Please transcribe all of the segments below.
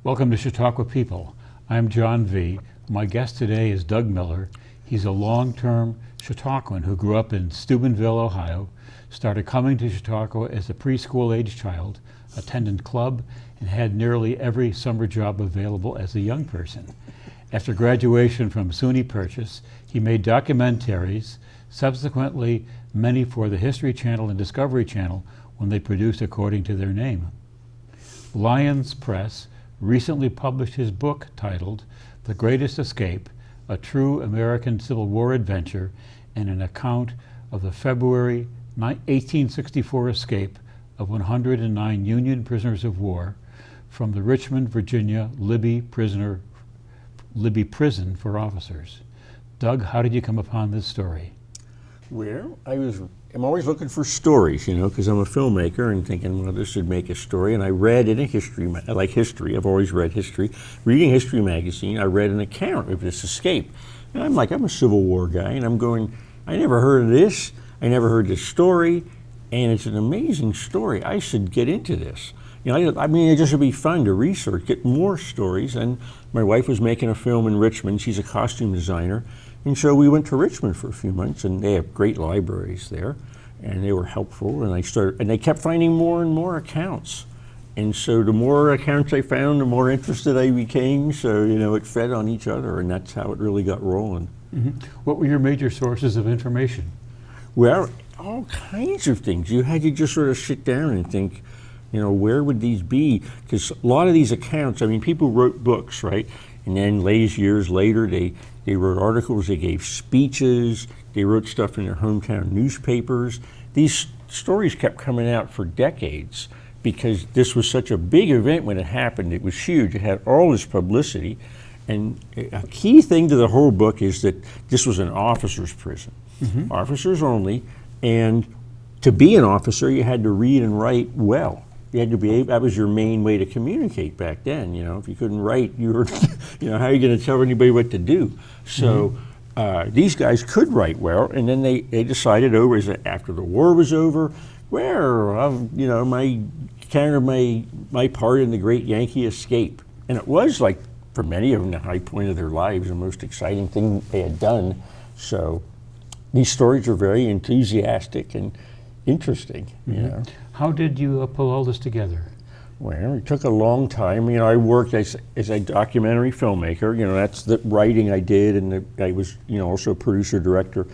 Welcome to Chautauqua People. I'm John V. My guest today is Doug Miller. He's a long-term Chautauquan who grew up in Steubenville, Ohio, started coming to Chautauqua as a preschool-age child, attended club, and had nearly every summer job available as a young person. After graduation from SUNY Purchase, he made documentaries, subsequently many for the History Channel and Discovery Channel when they produced according to their name. Lyons Press recently published his book titled The Greatest Escape, a true American Civil War adventure and an account of the February 1864 escape of 109 Union prisoners of war from the Richmond, Virginia Libby Prison for officers. Doug, how did you come upon this story? Well, I'm always looking for stories, because I'm a filmmaker and thinking, well, this should make a story. And I read in a history, I like history, I've always read history. Reading History magazine, I read an account of this escape. And I'm a Civil War guy, and I'm going, I never heard of this, I never heard this story, and it's an amazing story. I should get into this. It just would be fun to research, get more stories. And my wife was making a film in Richmond. She's a costume designer. And so we went to Richmond for a few months, and they have great libraries there, and they were helpful. And they kept finding more and more accounts. And so the more accounts I found, the more interested I became. So, it fed on each other, and that's how it really got rolling. Mm-hmm. What were your major sources of information? Well, all kinds of things. You had to just sort of sit down and think, where would these be? Because a lot of these accounts, people wrote books, right? And then years later, they wrote articles, they gave speeches, they wrote stuff in their hometown newspapers. These stories kept coming out for decades because this was such a big event when it happened. It was huge. It had all this publicity. And a key thing to the whole book is that this was an officer's prison, officers only. And to be an officer, you had to read and write well. You had to be able, that was your main way to communicate back then. If you couldn't write, you were, how are you going to tell anybody what to do? So these guys could write well, and then they decided after the war was over, my part in the great Yankee escape. And it was for many of them, the high point of their lives, the most exciting thing they had done. So these stories are very enthusiastic and interesting, How did you pull all this together? Well, it took a long time. I worked as a documentary filmmaker. That's the writing I did, and I was, also a producer director.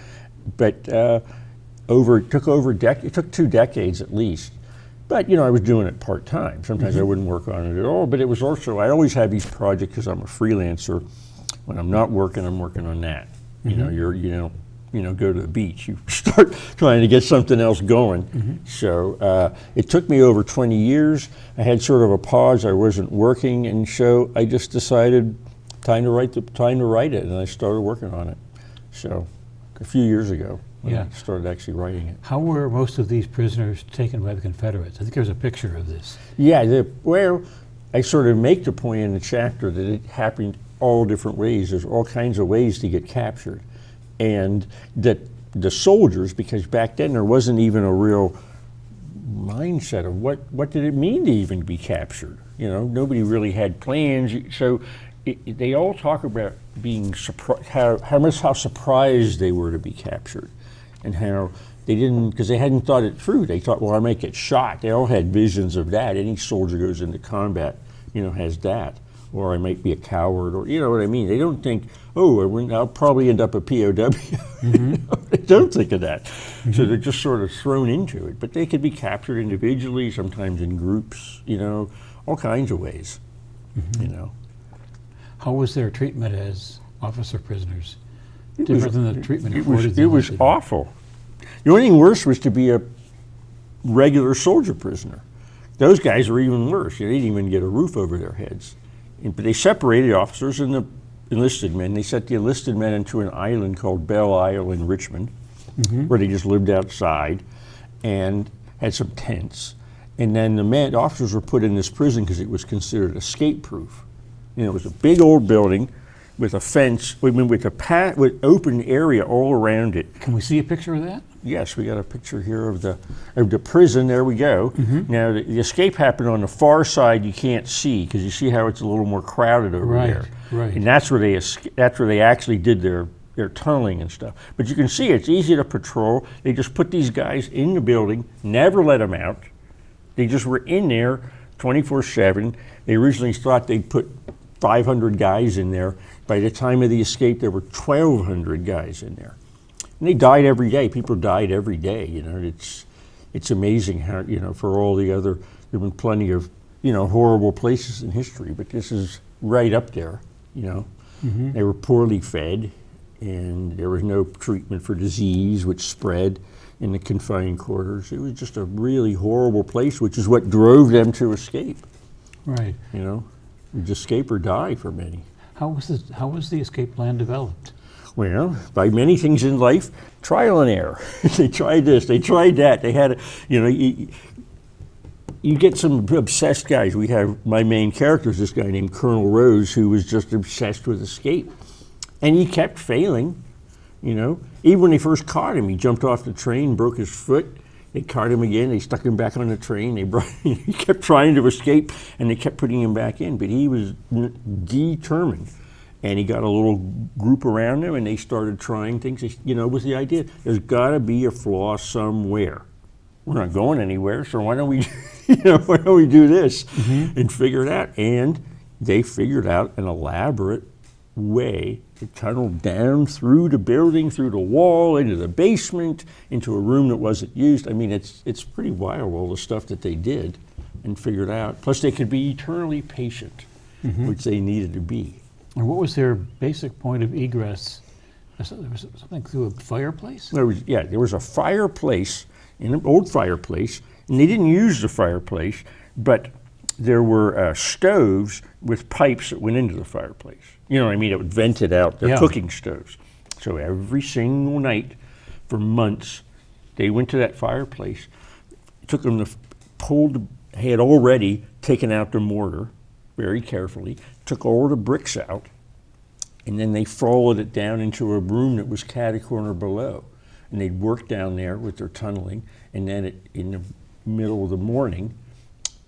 But it took 2 decades at least. But I was doing it part time. Sometimes I wouldn't work on it at all. But it was also, I always have these projects because I'm a freelancer. When I'm not working, I'm working on that. Go to the beach. You start trying to get something else going. So it took me over 20 years. I had sort of a pause. I wasn't working, and so I just decided time to write it, and I started working on it. So a few years ago, when I started actually writing it. How were most of these prisoners taken by the Confederates? I think there's a picture of this. Yeah, I sort of make the point in the chapter that it happened all different ways. There's all kinds of ways to get captured. And that the soldiers, because back then there wasn't even a real mindset of what did it mean to even be captured. Nobody really had plans. So they all talk about being surprised, how surprised they were to be captured, and how they didn't, because they hadn't thought it through. They thought, well, I might get shot. They all had visions of that. Any soldier goes into combat, has that. Or I might be a coward, or what I mean. They don't think, I'll probably end up a POW. They don't think of that. So they're just sort of thrown into it. But they could be captured individually, sometimes in groups, all kinds of ways, How was their treatment as officer prisoners? Different than the treatment afforded them? It was awful. The only thing worse was to be a regular soldier prisoner. Those guys were even worse. They didn't even get a roof over their heads. But they separated the officers and the enlisted men. They set the enlisted men into an island called Belle Isle in Richmond, where they just lived outside and had some tents. And then the officers were put in this prison because it was considered escape-proof. It was a big old building with a fence, with a with open area all around it. Can we see a picture of that? Yes, we got a picture here of the prison. There we go. Now the escape happened on the far side. You can't see because you see how it's a little more crowded over there. Right. And that's where they actually did their tunneling and stuff. But you can see it's easy to patrol. They just put these guys in the building, never let them out. They just were in there 24/7. They originally thought they'd put 500 guys in there. By the time of the escape, there were 1,200 guys in there. And they died every day. People died every day. You know, it's amazing how, you know, for all the other, there've been plenty of, you know, horrible places in history, but this is right up there, you know. They were poorly fed, and there was no treatment for disease, which spread in the confined quarters. It was just a really horrible place, which is what drove them to escape. Right. You know, escape or die for many. How was the escape plan developed? Well, by many things in life, trial and error. They tried this, they tried that. They had, you know, you get some obsessed guys. We have, my main character is this guy named Colonel Rose, who was just obsessed with escape. And he kept failing, you know. Even when they first caught him, he jumped off the train, broke his foot. They caught him again, they stuck him back on the train. He kept trying to escape, and they kept putting him back in. But he was determined. And he got a little group around him, and they started trying things, you know, with the idea, there's got to be a flaw somewhere. We're not going anywhere, so why don't we, why don't we do this and figure it out? And they figured out an elaborate way to tunnel down through the building, through the wall, into the basement, into a room that wasn't used. I mean, it's pretty wild, all the stuff that they did and figured out. Plus, they could be eternally patient, which they needed to be. And what was their basic point of egress? There was something through a fireplace? There was a fireplace, an old fireplace, and they didn't use the fireplace, but there were stoves with pipes that went into the fireplace. You know what I mean? It would vent it out. They're cooking stoves. So every single night for months, they went to that fireplace. It took them had already taken out the mortar very carefully, took all the bricks out, and then they followed it down into a room that was catty-corner below. And they'd work down there with their tunneling, and then in the middle of the morning,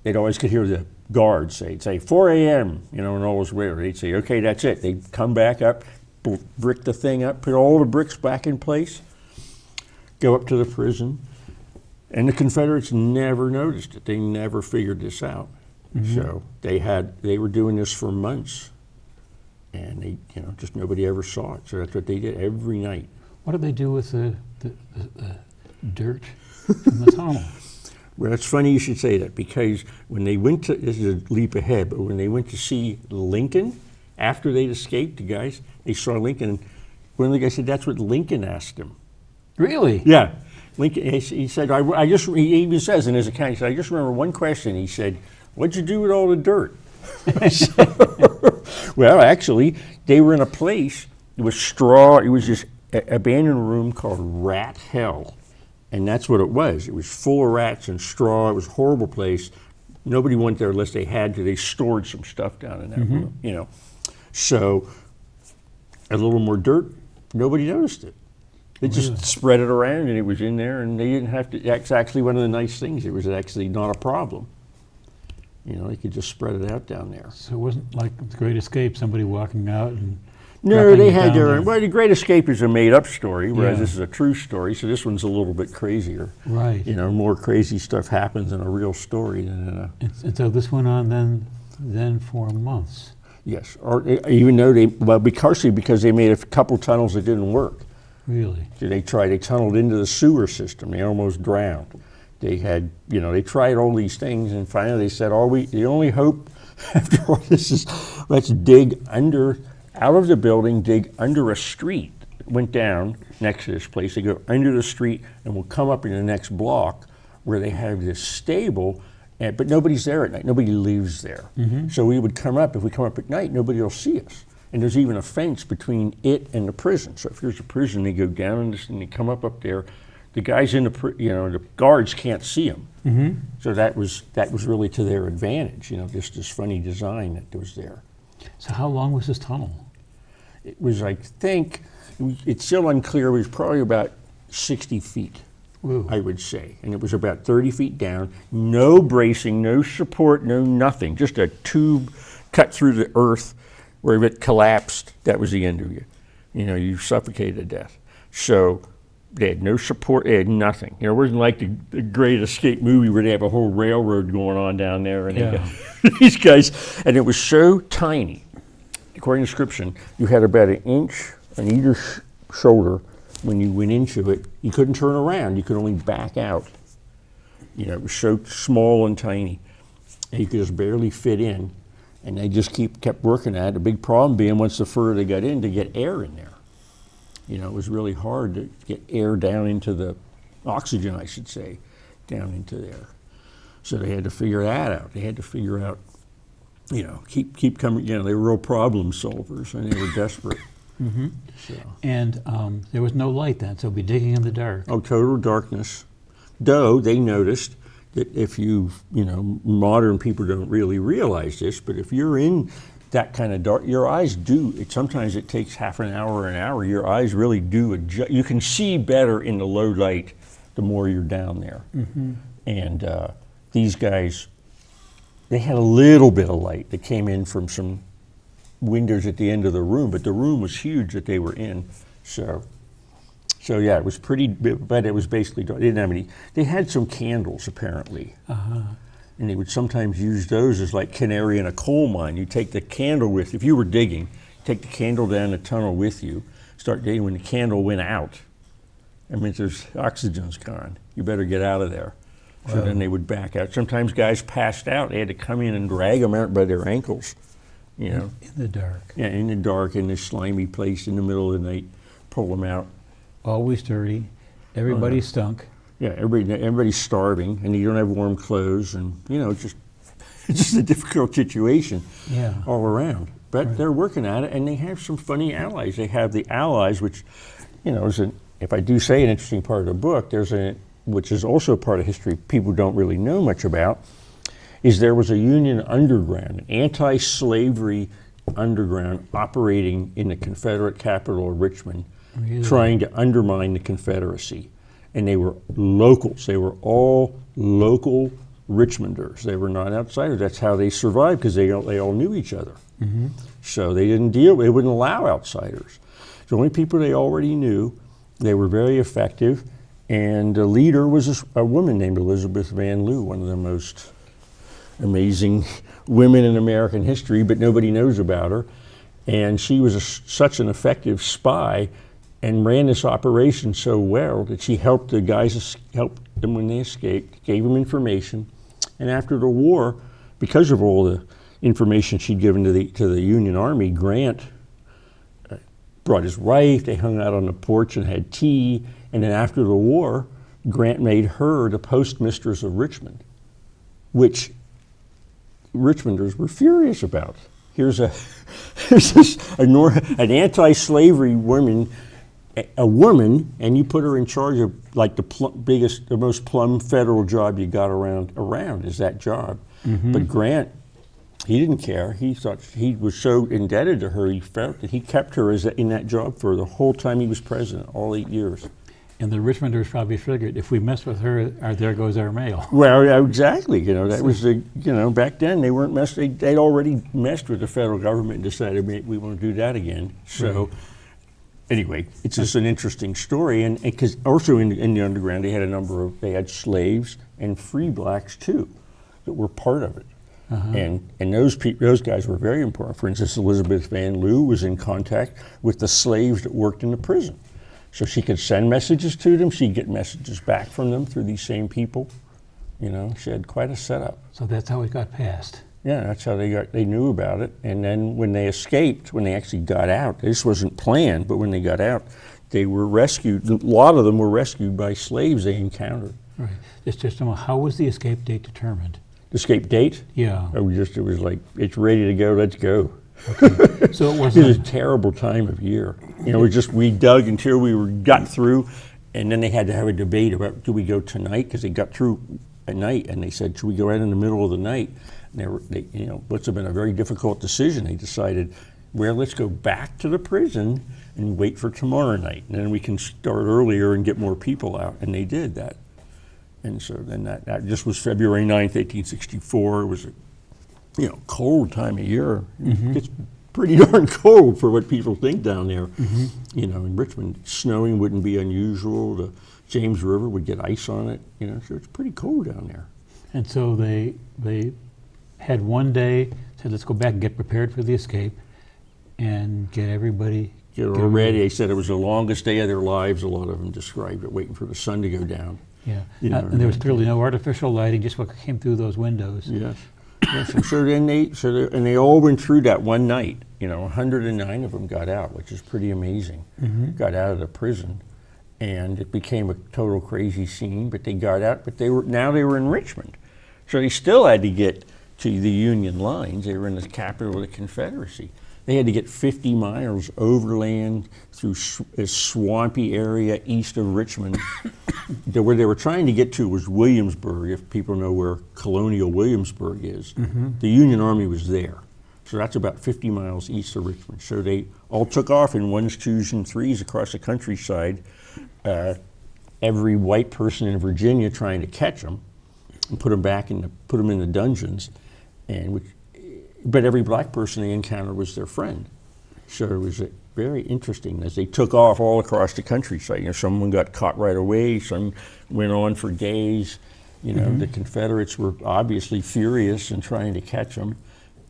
they'd always could hear the guards say 4 a.m., and all was weird. They'd say, okay, that's it. They'd come back up, brick the thing up, put all the bricks back in place, go up to the prison, and the Confederates never noticed it. They never figured this out. So they were doing this for months, and they, just nobody ever saw it. So that's what they did every night. What did they do with the dirt from the tunnel? Well, it's funny you should say that, because when they went to, this is a leap ahead, but when they went to see Lincoln, after they'd escaped, the guys, they saw Lincoln, and one of the guys said that's what Lincoln asked him. Really? Yeah. Lincoln, he said, he even says in his account, he said, I just remember one question. He said, what'd you do with all the dirt? Well, actually, they were in a place, it was straw, it was this abandoned room called Rat Hell. And that's what it was. It was full of rats and straw. It was a horrible place. Nobody went there unless they had to. They stored some stuff down in that room, So a little more dirt, nobody noticed it. They just spread it around, and it was in there, and they didn't have to. That's actually one of the nice things. It was actually not a problem. They could just spread it out down there. So it wasn't like The Great Escape, somebody walking out and... No, they had their own. Well, The Great Escape is a made-up story, whereas this is a true story, so this one's a little bit crazier. Right. More crazy stuff happens in a real story than in a... And so this went on then for months. Yes, or even though because they made a couple tunnels that didn't work. Really? They tunneled into the sewer system. They almost drowned. They had, they tried all these things, and finally they said, the only hope after all this is let's dig out of the building, dig under a street. Went down next to this place. They go under the street, and we'll come up in the next block where they have this stable, but nobody's there at night. Nobody lives there. So we would come up. If we come up at night, nobody will see us. And there's even a fence between it and the prison. So if there's a prison, they go down in this, and they come up there. The guys in the guards can't see them. So that was really to their advantage. Just this funny design that was there. So how long was this tunnel? It was, I think, it's still unclear, it was probably about 60 feet. Ooh. I would say. And it was about 30 feet down, no bracing, no support, no nothing, just a tube cut through the earth where if it collapsed, that was the end of you. You know, you suffocated to death. So they had no support, they had nothing. You know, it wasn't like the Great Escape movie where they have a whole railroad going on down there and they got these guys, and it was so tiny. According to description, you had about an inch on either shoulder. When you went into it, you couldn't turn around. You could only back out. You know, it was so small and tiny. And you could just barely fit in. And they just kept working at it. The big problem being once the further they got in, to get air in there. You know, it was really hard to get air down into the oxygen, I should say, down into there. So they had to figure that out. They had to figure out, you know, keep coming. You know, they were real problem solvers and they were desperate. Mm-hmm. So. And there was no light then, so we'd be digging in the dark. Oh, total darkness. Though they noticed that if you know, modern people don't really realize this, but if you're in that kind of dark, your eyes do, sometimes it takes half an hour or an hour, your eyes really do adjust. You can see better in the low light the more you're down there. Mm-hmm. And these guys, they had a little bit of light that came in from some windows at the end of the room, but the room was huge that they were in. So yeah, it was pretty, but it was basically dark. They didn't have any. They had some candles apparently, and they would sometimes use those as like canary in a coal mine. You take the candle with, if you were digging, take the candle down the tunnel with you, start digging. When the candle went out, that means there's oxygen's gone. You better get out of there. So then they would back out. Sometimes guys passed out. They had to come in and drag them out by their ankles. You know, in the dark. Yeah, in the dark, in this slimy place in the middle of the night, pull them out. Always dirty. Everybody stunk. Yeah, everybody's starving, and you don't have warm clothes, and you know, it's just a difficult situation. Yeah. All around. But they're working at it, and they have some funny allies. They have the Allies, which, you know, if I do say an interesting part of the book, which is also part of history people don't really know much about. Is there was a Union underground, an anti-slavery underground operating in the Confederate capital of Richmond, trying to undermine the Confederacy. And they were locals. They were all local Richmonders. They were not outsiders. That's how they survived, because they all knew each other. Mm-hmm. So they they wouldn't allow outsiders. The only people they already knew. They were very effective. And the leader was a woman named Elizabeth Van Lew, one of the most amazing women in American history, but nobody knows about her. And she was such an effective spy and ran this operation so well that she helped the guys, helped them when they escaped, gave them information. And after the war, because of all the information she'd given to the Union Army, Grant brought his wife, they hung out on the porch and had tea. And then after the war, Grant made her the postmistress of Richmond, which Richmonders were furious about. Here's an anti-slavery woman, and you put her in charge of like the most plum federal job you got around is that job. Mm-hmm. But Grant, he didn't care. He thought he was so indebted to her. He felt that he kept her in that job for the whole time he was president, all 8 years. And the Richmonders probably figured, if we mess with her, there goes our mail. Well, exactly. You know, that was back then they weren't they'd already messed with the federal government and decided we want to do that again. So anyway, it's just an interesting story. And because also in the underground, they had slaves and free blacks too that were part of it. Uh-huh. And those guys were very important. For instance, Elizabeth Van Lew was in contact with the slaves that worked in the prison. So she could send messages to them. She'd get messages back from them through these same people. You know, she had quite a setup. So that's how it got passed. Yeah, that's how they knew about it. And then when they escaped, when they actually got out, this wasn't planned, but when they got out, they were rescued. A lot of them were rescued by slaves they encountered. Right. Just how was the escape date determined? The escape date? Yeah. It was like, it's ready to go, let's go. Okay. So it was a terrible time of year. You know, we dug until got through, and then they had to have a debate about, do we go tonight? Because they got through at night, and they said, should we go right in the middle of the night? And they must have been a very difficult decision. They decided, well, let's go back to the prison and wait for tomorrow night, and then we can start earlier and get more people out. And they did that. And so then that just was February 9th, 1864. It was a cold time of year. It's pretty darn cold for what people think down there. In Richmond, snowing wouldn't be unusual. The James River would get ice on it. So it's pretty cold down there. And so they had one day, said, let's go back and get prepared for the escape and get everybody ready. They said it was the longest day of their lives. A lot of them described it, waiting for the sun to go down. Yeah, and there was clearly no artificial lighting, just what came through those windows. Yes. And so then they all went through that one night. 109 of them got out, which is pretty amazing. Got out of the prison, and it became a total crazy scene. But they got out. But they were in Richmond, so they still had to get to the Union lines. They were in the capital of the Confederacy. They had to get 50 miles overland through a swampy area east of Richmond. Where they were trying to get to was Williamsburg, if people know where colonial Williamsburg is. The Union Army was there. So that's about 50 miles east of Richmond. So they all took off in ones, twos, and threes across the countryside. Every white person in Virginia trying to catch them and put them in the dungeons, but every black person they encountered was their friend. So it was very interesting as they took off all across the countryside. Someone got caught right away, some went on for days. The Confederates were obviously furious and trying to catch them.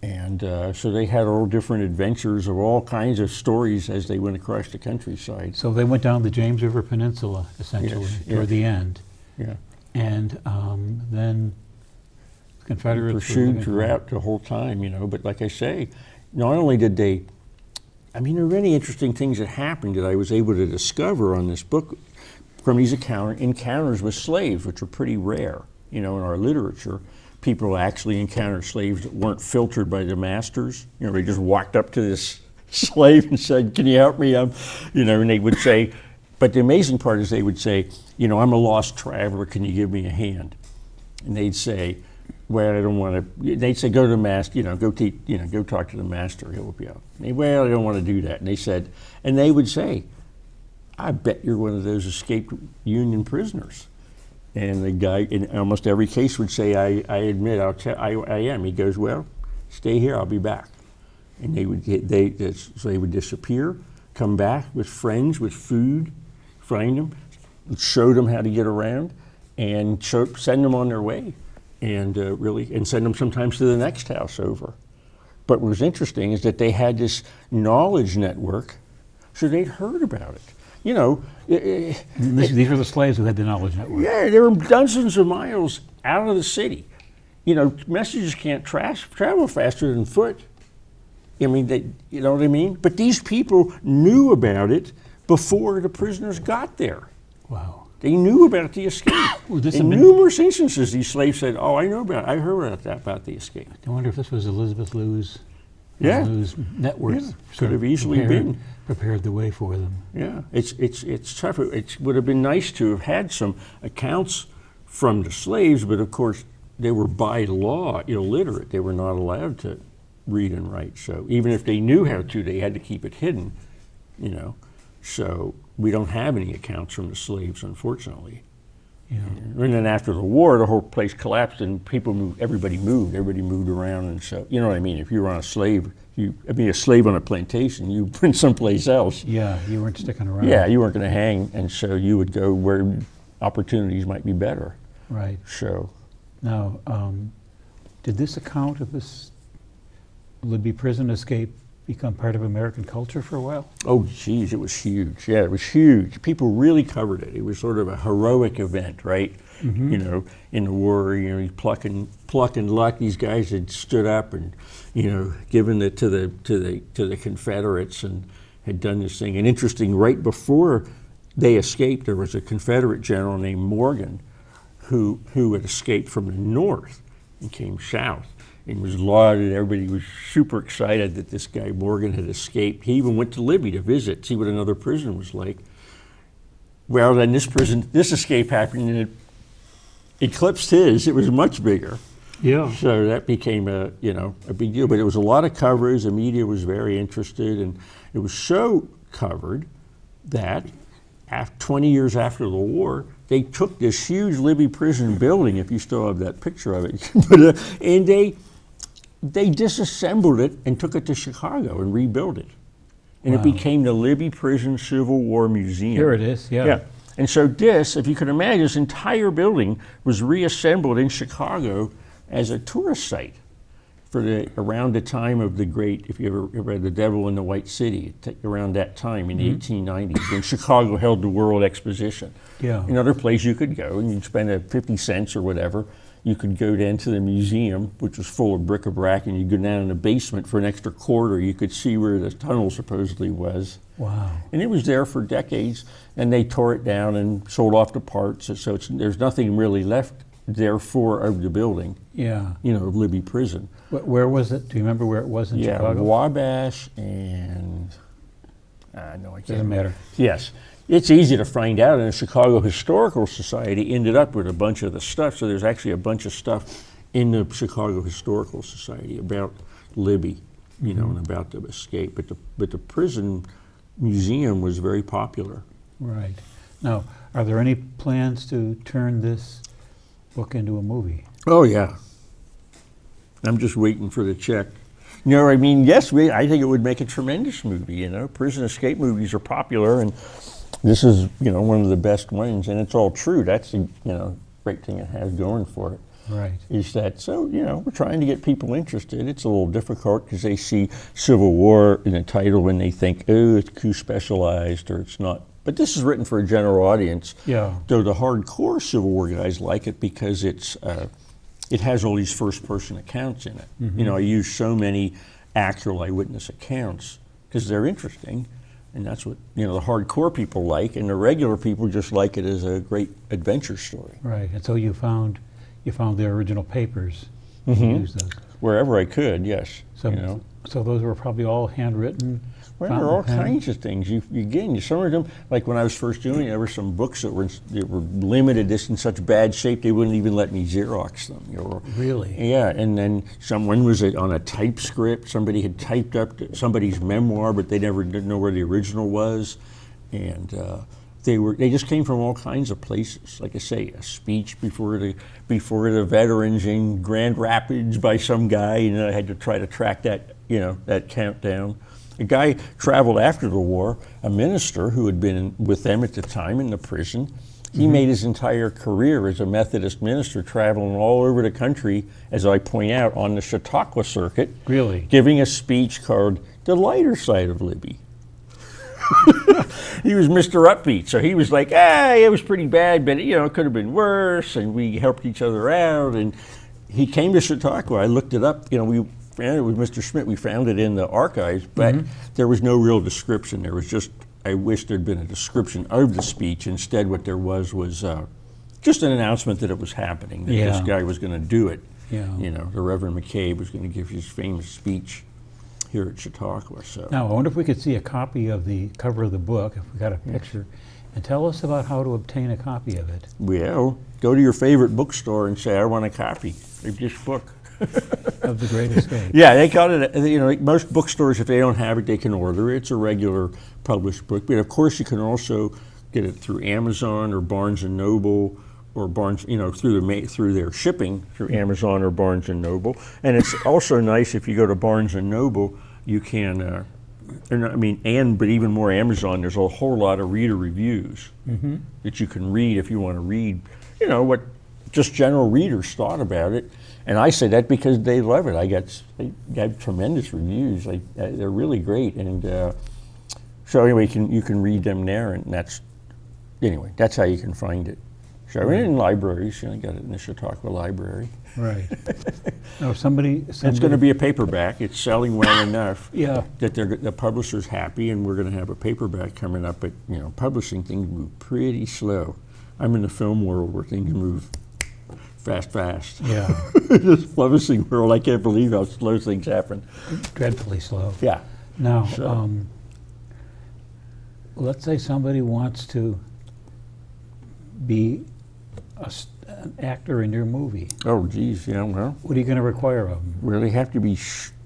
And so they had all different adventures of all kinds of stories as they went across the countryside. So they went down the James River Peninsula, essentially, toward the end. Yeah. And then Confederates pursued throughout the whole time, But like I say, not only did they, there are many interesting things that happened that I was able to discover on this book from these encounters with slaves, which are pretty rare, in our literature. People actually encounter slaves that weren't filtered by the masters. They just walked up to this slave and said, "Can you help me?" And they would say, but the amazing part is they would say, "I'm a lost traveler. Can you give me a hand?" And they'd say, "Well, I don't want to." They'd say, "Go to the master. Go talk to the master. He'll help you out." And well, I don't want to do that. And they would say, "I bet you're one of those escaped Union prisoners." And the guy in almost every case would say, "I admit, I am." He goes, "Well, stay here. I'll be back." And they would disappear, come back with friends, with food, find them, show them how to get around, and send them on their way. And send them sometimes to the next house over. But what was interesting is that they had this knowledge network, so they'd heard about it. These were the slaves who had the knowledge network. Yeah, they were dozens of miles out of the city. Messages can't travel faster than foot. You know what I mean? But these people knew about it before the prisoners got there. Wow. They knew about the escape. In numerous instances, these slaves said, "Oh, I heard about the escape." I wonder if this was Elizabeth Lou's network. Yeah, could have easily been. Prepared the way for them. Yeah, it's tough. It would have been nice to have had some accounts from the slaves, but of course they were by law illiterate. They were not allowed to read and write. So even if they knew how to, they had to keep it hidden. So we don't have any accounts from the slaves, unfortunately. Yeah. And then after the war, the whole place collapsed, and everybody moved around, and so you know what I mean. If you were on a slave, a slave on a plantation, you went someplace else. Yeah, you weren't sticking around. Yeah, you weren't going to hang, and so you would go where opportunities might be better. Right. So now, did this account of this Libby prison escape become part of American culture for a while? Oh, geez, it was huge. Yeah, it was huge. People really covered it. It was sort of a heroic event, right? In the war, he's plucking luck. These guys had stood up and, given it to the Confederates and had done this thing. And interesting, right before they escaped, there was a Confederate general named Morgan who had escaped from the north and came south. And was lauded. Everybody was super excited that this guy Morgan had escaped. He even went to Libby to visit, see what another prison was like. Well, then this escape happened, and it eclipsed his. It was much bigger. Yeah. So that became a big deal. But it was a lot of coverage. The media was very interested, and it was so covered that 20 years after the war, they took this huge Libby Prison building, if you still have that picture of it, and they disassembled it and took it to Chicago and rebuilt it. And Wow. it became the Libby Prison Civil War Museum. Here it is, yeah. Yeah. And so this, if you can imagine, this entire building was reassembled in Chicago as a tourist site for around the time of the great, if you ever read The Devil in the White City, around that time in the 1890s, when Chicago held the World Exposition. Yeah. Another place you could go, and you'd spend 50 cents or whatever. You could go down to the museum, which was full of bric-a-brac, and you'd go down in the basement for an extra quarter. You could see where the tunnel supposedly was. Wow. And it was there for decades, and they tore it down and sold off the parts. So there's nothing really left therefore of the building. Yeah. Of Libby Prison. Where was it? Do you remember where it was in Chicago? Wabash and no, I can't. Doesn't matter. Yes. It's easy to find out, and the Chicago Historical Society ended up with a bunch of the stuff. So there's actually a bunch of stuff in the Chicago Historical Society about Libby, and about the escape. But the prison museum was very popular. Right. Now, are there any plans to turn this book into a movie? Oh yeah. I'm just waiting for the check. Yes, I think it would make a tremendous movie. Prison escape movies are popular, and this is, one of the best ones, and it's all true. That's the, great thing it has going for it. Right. Is that, so, we're trying to get people interested. It's a little difficult because they see Civil War in the title and they think, oh, it's too specialized or it's not. But this is written for a general audience. Yeah. Though the hardcore Civil War guys like it because it has all these first-person accounts in it. I use so many actual eyewitness accounts because they're interesting. And that's what, the hardcore people like, and the regular people just like it as a great adventure story. Right, and so you found the original papers and used those. Wherever I could, yes. So those were probably all handwritten? Well, there are all kinds of things. Some of them, like when I was first doing it, there were some books that were limited, this in such bad shape they wouldn't even let me Xerox them. Really? Yeah, and then someone was on a typescript. Somebody had typed up somebody's memoir, but they didn't know where the original was, and they just came from all kinds of places. Like I say, a speech before the veterans in Grand Rapids by some guy, I had to try to track that that countdown. A guy traveled after the war, a minister who had been with them at the time in the prison. He made his entire career as a Methodist minister, traveling all over the country, as I point out, on the Chautauqua circuit. Really? Giving a speech called The Lighter Side of Libby. He was Mr. Upbeat, so he was like, it was pretty bad, but it could have been worse, and we helped each other out. And he came to Chautauqua. I looked it up. We found it with Mr. Schmidt. We found it in the archives, but there was no real description. There was just, I wish there'd been a description of the speech. Instead, what there was just an announcement that it was happening, that this guy was going to do it. Yeah. The Reverend McCabe was going to give his famous speech here at Chautauqua. So Now, I wonder if we could see a copy of the cover of the book, if we got a picture, and tell us about how to obtain a copy of it. Well, go to your favorite bookstore and say, I want a copy of this book. Of The Great Escape. Yeah, they got it. Most bookstores, if they don't have it, they can order it. It's a regular published book. But of course, you can also get it through Amazon or Barnes and Noble, or Barnes, through their shipping through Amazon or Barnes and Noble. And it's also nice if you go to Barnes and Noble, you can. But even more Amazon. There's a whole lot of reader reviews that you can read if you want to read. What just general readers thought about it. And I say that because they love it. They got tremendous reviews. They're really great. And so anyway, you can read them there, and that's how you can find it. So in libraries, got it in the Chautauqua Library. Right. Now, somebody It's going to be a paperback. It's selling well enough Yeah. that the publisher's happy, and we're going to have a paperback coming up. But publishing things move pretty slow. I'm in the film world where things move fast. Yeah. This publishing world, I can't believe how slow things happen. Dreadfully slow. Yeah. Now, let's say somebody wants to be an actor in your movie? Oh, geez, yeah, well, What are you going to require of them? well, they have to be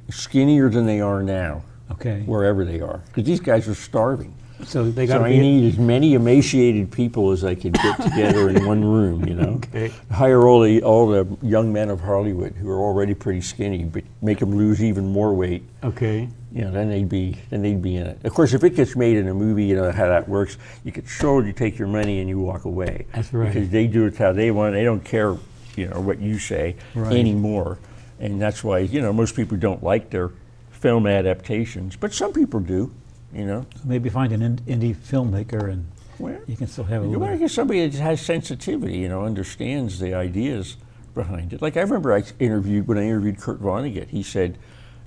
skinnier than they are now, Okay. wherever they are, because these guys are starving. So they got So to I be. need as many emaciated people as I could get together in one room, you know. Okay. Hire all the young men of Hollywood who are already pretty skinny, but make them lose even more weight. Okay. You know, then they'd be in it. Of course, if it gets made in a movie, you know how that works. You get sold, you take your money, and you walk away. That's right. Because they do it how they want. They don't care, you know, what you say anymore. And that's why, you know, most people don't like their film adaptations, but some people do. You know, Maybe find an indie filmmaker and well, you can still have a you little. want to get somebody that has sensitivity, you know, understands the ideas behind it. Like I remember when I interviewed Kurt Vonnegut, he said,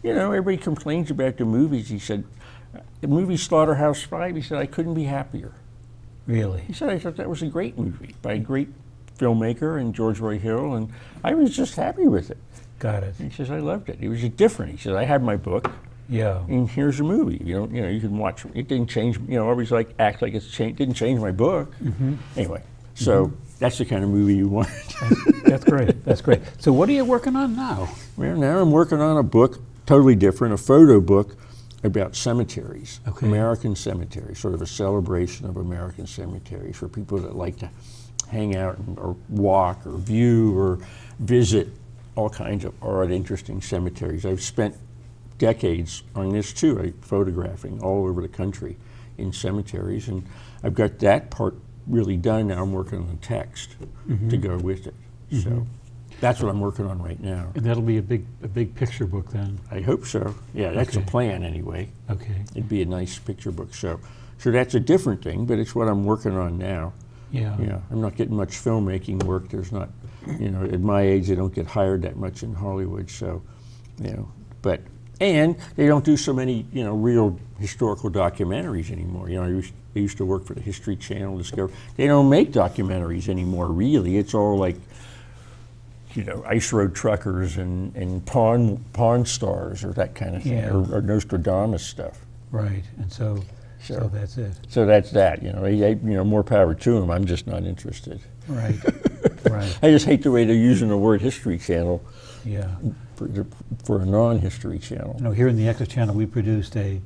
you know, everybody complains about the movies. He said, the movie Slaughterhouse-Five, he said, I couldn't be happier. Really? He said, I thought that was a great movie by a great filmmaker and George Roy Hill, and I was just happy with it. Got it. He says, I loved it. It was different. He said, I had my book. Yeah. And here's a movie. You know, you can watch. It didn't change. You know, always like act like it's changed. Didn't change my book. Anyway, so that's the kind of movie you want. That's great. That's great. So what are you working on now? Well, now I'm working on a book, totally different, a photo book about cemeteries, Okay. American cemeteries, sort of a celebration of American cemeteries for people that like to hang out or walk or view or visit all kinds of odd, interesting cemeteries. I've spent decades on this too, photographing all over the country in cemeteries, and I've got that part really done. Now I'm working on the text to go with it. So that's what I'm working on right now. And that'll be a big picture book then. I hope so. Yeah, that's the Okay. plan anyway. Okay. It'd be a nice picture book. So that's a different thing, but it's what I'm working on now. Yeah. Yeah, I'm not getting much filmmaking work. There's not, you know, at my age, they don't get hired that much in Hollywood. So, you know, and they don't do so many, you know, real historical documentaries anymore. You know, I used to work for the History Channel, Discovery. They don't make documentaries anymore, really. It's all like, you know, Ice Road Truckers and Pawn Stars or that kind of thing, Yeah. or Nostradamus stuff. Right. And so that's it. So that's that. You know, you know, more power to them. I'm just not interested. Right. Right. I just hate the way they're using the word History Channel Yeah. for a non-history channel. You know, here in the Egress channel, we produced a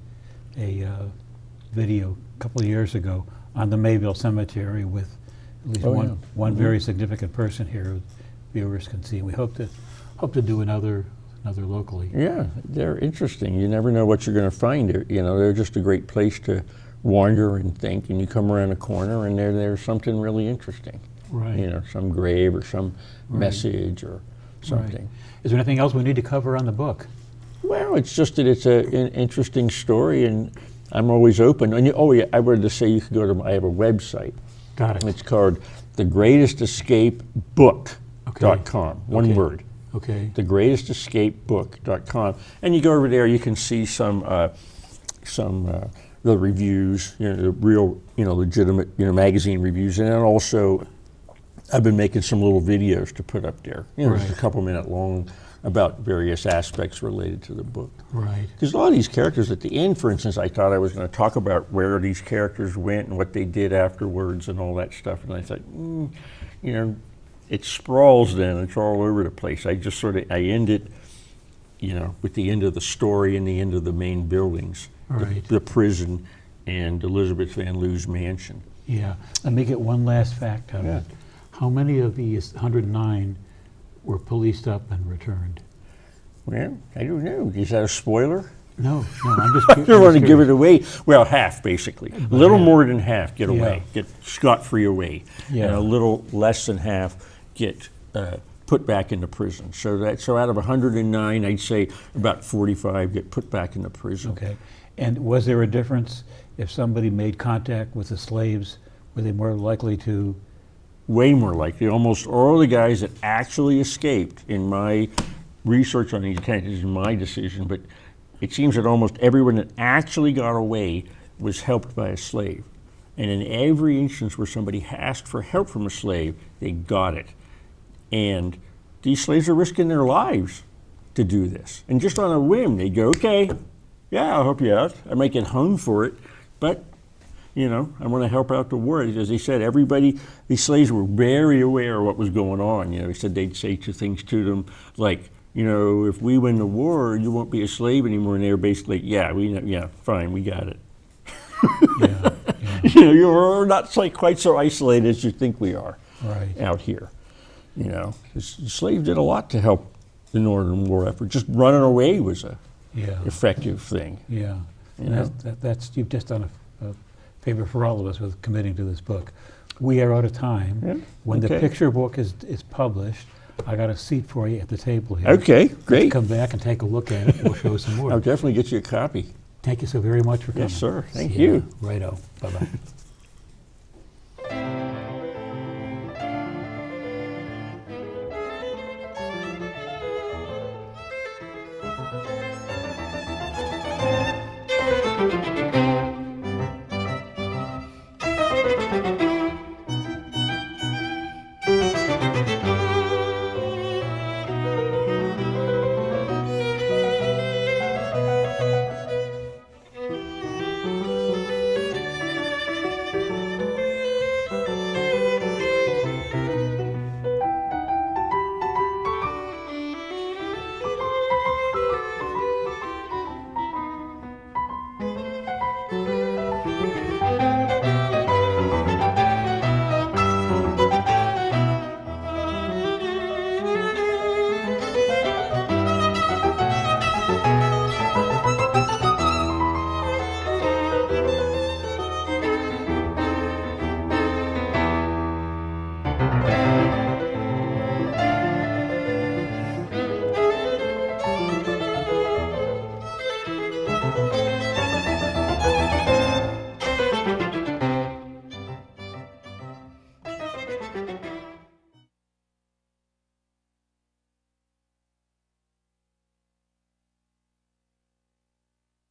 video a couple of years ago on the Mayville Cemetery with at least one very significant person here viewers can see. We hope to do another locally. Yeah, they're interesting. You never know what you're going to find. You know, they're just a great place to wander and think, and you come around a corner and there's something really interesting. Right. You know, some grave or some message or something. Right. Is there anything else we need to cover on the book? Well, it's just that it's an interesting story, and I'm always open. And I wanted to say you could go to I have a website. Got it. It's called thegreatestscapebook.com. One word. Okay. thegreatestscapebook.com, and you go over there. You can see some the reviews, you know, the real, you know, legitimate, you know, magazine reviews, and then also I've been making some little videos to put up there. You know, just a couple minute long about various aspects related to the book. Right. Because a lot of these characters at the end, for instance, I thought I was going to talk about where these characters went and what they did afterwards and all that stuff, and I thought, you know, it sprawls then, it's all over the place. I just I end it, you know, with the end of the story and the end of the main buildings, Right. the prison and Elizabeth Van Loo's mansion. Yeah. Let me get one last fact out of it. How many of these 109 were policed up and returned? Well, I don't know. Is that a spoiler? No, I'm just I don't want to give it away. Well, half, basically. A little more than half get away, Yeah. get scot-free away. Yeah. And a little less than half get put back into prison. So out of 109, I'd say about 45 get put back into prison. Okay. And was there a difference if somebody made contact with the slaves? Were they more likely to? Way more likely. Almost all the guys that actually escaped, in my research on these cases, this is my decision, but it seems that almost everyone that actually got away was helped by a slave. And in every instance where somebody asked for help from a slave, they got it. And these slaves are risking their lives to do this. And just on a whim, they go, okay, yeah, I'll help you out. I might get hung for it, but you know, I want to help out the war. As he said, these slaves were very aware of what was going on. You know, he said they'd say things to them like, you know, if we win the war, you won't be a slave anymore. And they were basically, yeah, fine, we got it. Yeah. You know, you're not quite so isolated as you think we are out here. You know, the slaves did a lot to help the Northern War effort. Just running away was a effective thing. Yeah, and that's you've just done a favor for all of us with committing to this book. We are out of time. Yeah. When the picture book is published, I got a seat for you at the table here. Okay, great. Come back and take a look at it. We'll show some more. I'll definitely get you a copy. Thank you so very much for coming. Yes, sir. Thank you. Righto. Bye-bye.